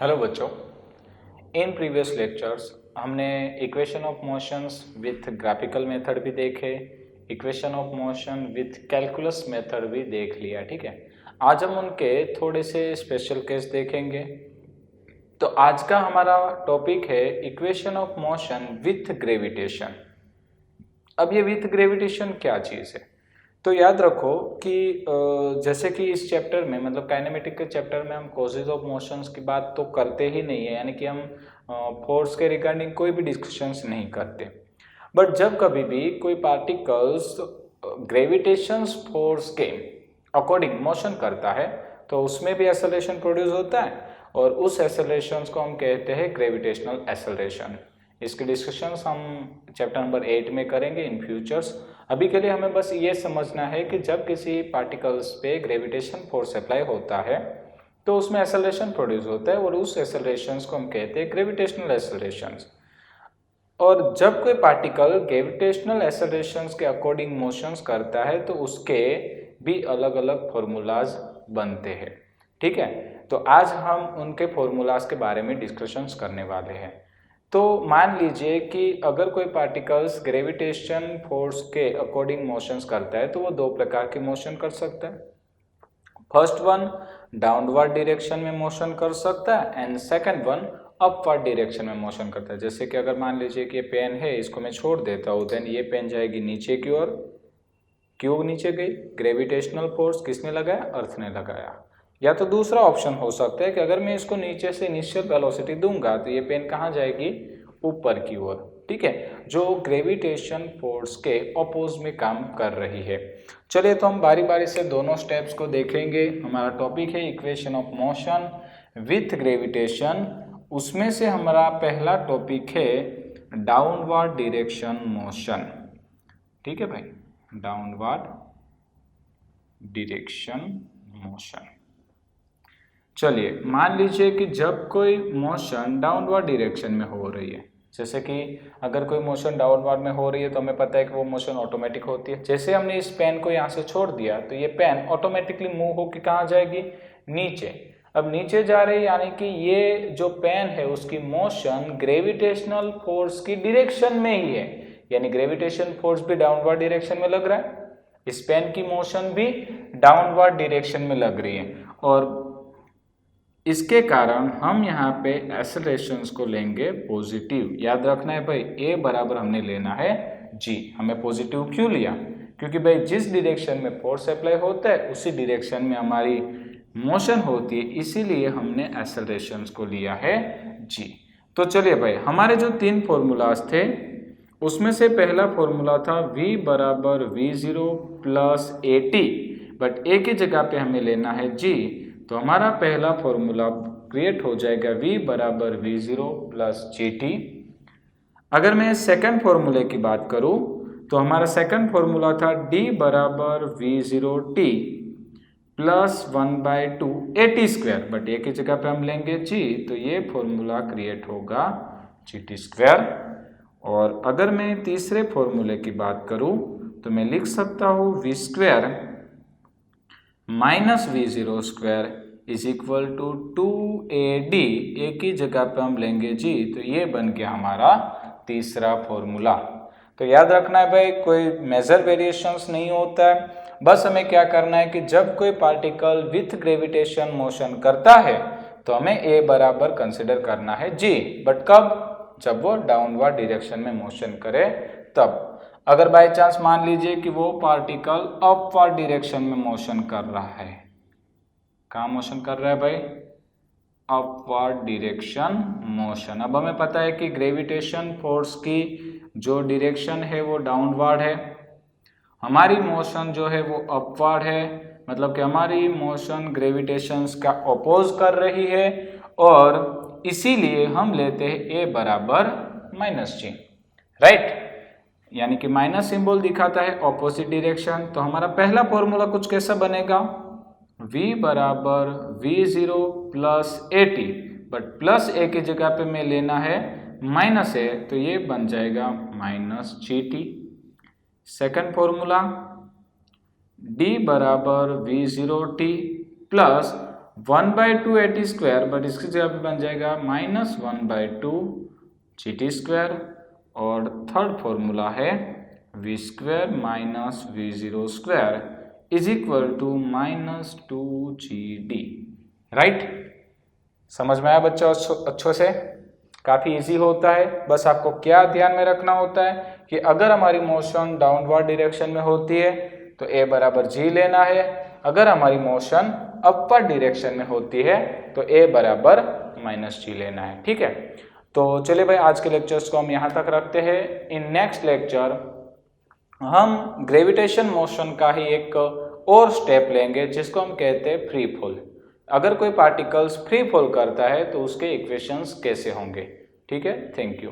Hello बच्चों, in previous lectures हमने equation of motions with graphical method भी देखे, equation of motion with calculus method भी देख लिया। ठीक है, आज हम उनके थोड़े से स्पेशल केस देखेंगे। तो आज का हमारा टॉपिक है equation of motion with gravitation. अब ये विथ ग्रेविटेशन क्या चीज़ है? तो याद रखो कि जैसे कि इस चैप्टर में मतलब काइनेमेटिक के चैप्टर में हम कॉजेज ऑफ मोशंस की बात तो करते ही नहीं है, यानी कि हम फोर्स के रिगार्डिंग कोई भी डिस्कशंस नहीं करते। बट जब कभी भी कोई पार्टिकल्स ग्रेविटेशन फोर्स के अकॉर्डिंग मोशन करता है तो उसमें भी एक्सेलरेशन प्रोड्यूस होता है और उस एक्सेलरेशन को हम कहते हैं ग्रेविटेशनल एक्सेलरेशन। इसके डिस्कशंस हम चैप्टर नंबर 8 में करेंगे इन फ्यूचर्स। अभी के लिए हमें बस ये समझना है कि जब किसी पार्टिकल्स पे ग्रेविटेशन फोर्स अप्लाई होता है तो उसमें एक्सेलरेशन प्रोड्यूस होता है और उस एक्सेलरेशन को हम कहते हैं ग्रेविटेशनल एक्सेलरेशन। और जब कोई पार्टिकल ग्रेविटेशनल एक्सेलरेशंस के अकॉर्डिंग मोशंस करता है तो उसके भी अलग अलग फॉर्मूलाज बनते हैं। ठीक है, तो आज हम उनके फॉर्मूलाज के बारे में डिस्कशंस करने वाले हैं। तो मान लीजिए कि अगर कोई पार्टिकल्स ग्रेविटेशन फोर्स के अकॉर्डिंग मोशंस करता है तो वो दो प्रकार के मोशन कर सकता है। फर्स्ट वन डाउनवर्ड डायरेक्शन में मोशन कर सकता है and second one upward direction में मोशन करता है। जैसे कि अगर मान लीजिए कि ये पेन है, इसको मैं छोड़ देता हूँ, देन ये पेन जाएगी नीचे की ओर। क्यों नीचे गई? ग्रेविटेशनल फोर्स किसने लगाया? अर्थ ने लगाया। या तो दूसरा ऑप्शन हो सकता है कि अगर मैं इसको नीचे से इनिशियल वेलोसिटी दूंगा तो ये पेन कहाँ जाएगी? ऊपर की ओर। ठीक है, जो ग्रेविटेशन फोर्स के अपोज में काम कर रही है। चलिए तो हम बारी बारी से दोनों स्टेप्स को देखेंगे। हमारा टॉपिक है equation of motion with gravitation. उसमें से हमारा पहला टॉपिक है डाउनवर्ड डायरेक्शन मोशन। ठीक है भाई, डाउनवर्ड डायरेक्शन मोशन। चलिए मान लीजिए कि जब कोई मोशन डाउनवर्ड डायरेक्शन में हो रही है, जैसे कि अगर कोई मोशन डाउनवर्ड में हो रही है तो हमें पता है कि वो मोशन ऑटोमेटिक होती है। जैसे हमने इस पेन को यहाँ से छोड़ दिया तो ये पेन ऑटोमेटिकली मूव होकर कहाँ जाएगी? नीचे। अब नीचे जा रही है यानी कि ये जो पेन है उसकी मोशन ग्रेविटेशनल फोर्स की डायरेक्शन में ही है, यानी ग्रेविटेशन फोर्स भी डाउनवर्ड डायरेक्शन में लग रहा है, इस पेन की मोशन भी डाउनवर्ड डायरेक्शन में लग रही है और इसके कारण हम यहाँ पे एक्सेलरेशंस को लेंगे पॉजिटिव। याद रखना है भाई, ए बराबर हमने लेना है जी। हमें पॉजिटिव क्यों लिया? क्योंकि भाई जिस डायरेक्शन में फोर्स अप्लाई होता है उसी डायरेक्शन में हमारी मोशन होती है, इसीलिए हमने एक्सेलरेशंस को लिया है जी। तो चलिए भाई, हमारे जो तीन फॉर्मूलाज थे उसमें से पहला फॉर्मूला था v बराबर v0 plus AT, but a की जगह पे हमें लेना है g। तो हमारा पहला फॉर्मूला क्रिएट हो जाएगा v बराबर v0 प्लस GT। अगर मैं सेकंड फॉर्मूले की बात करूं तो हमारा सेकंड फॉर्मूला था d बराबर v0t plus 1/2 AT square, but a की जगह पे हम लेंगे g, तो ये फॉर्मूला क्रिएट होगा GT स्क्वायर। और अगर मैं तीसरे फॉर्मूले की बात करूं तो मैं लिख सकता हूं v square minus v0 square is equal to 2AD। A की जगह पे हम लेंगे g, तो ये बन गया हमारा तीसरा फॉर्मूला। तो याद रखना है भाई, कोई मेजर वेरिएशंस नहीं होता है, बस हमें क्या करना है कि जब कोई पार्टिकल विथ ग्रेविटेशन मोशन करता है तो हमें ए बराबर कंसिडर करना है जी। बट कब? जब वो डाउनवर्ड डायरेक्शन में मोशन करे तब। अगर बाय चांस मान लीजिए कि वो पार्टिकल अपवर्ड डायरेक्शन में मोशन कर रहा है, कहाँ मोशन कर रहा है भाई? Upward direction motion. अब हमें पता है कि ग्रेविटेशन फोर्स की जो डायरेक्शन है वो डाउनवर्ड है, हमारी मोशन जो है वो अपवर्ड है, मतलब कि हमारी मोशन ग्रेविटेशन का अपोज कर रही है और इसीलिए हम लेते हैं ए बराबर माइनस जी। राइट, यानी कि माइनस सिंबल दिखाता है ऑपोजिट डायरेक्शन। तो हमारा पहला फॉर्मूला कुछ कैसा बनेगा? v बराबर v0 plus AT, but plus a की जगह पे मैं लेना है माइनस ए, तो ये बन जाएगा minus GT। Second formula d बराबर v0t plus 1/2 a t square, but इसकी जगह पे बन जाएगा -1/2 जी टी स्क्वायर, और थर्ड फॉर्मूला है v square minus v zero square is equal to -2GD। Right, समझ में आया बच्चों अच्छों से? काफ़ी इजी होता है। बस आपको क्या ध्यान में रखना होता है कि अगर हमारी मोशन डाउनवर्ड डायरेक्शन में होती है तो ए बराबर जी लेना है, अगर हमारी मोशन अपर डायरेक्शन में होती है तो ए बराबर -g लेना है। ठीक है, तो चलिए भाई आज के लेक्चर्स को हम यहाँ तक रखते हैं। इन नेक्स्ट लेक्चर हम ग्रेविटेशन मोशन का ही एक और स्टेप लेंगे जिसको हम कहते हैं फ्री फॉल। अगर कोई पार्टिकल्स फ्री फॉल करता है तो उसके इक्वेशंस कैसे होंगे। ठीक है, थैंक यू।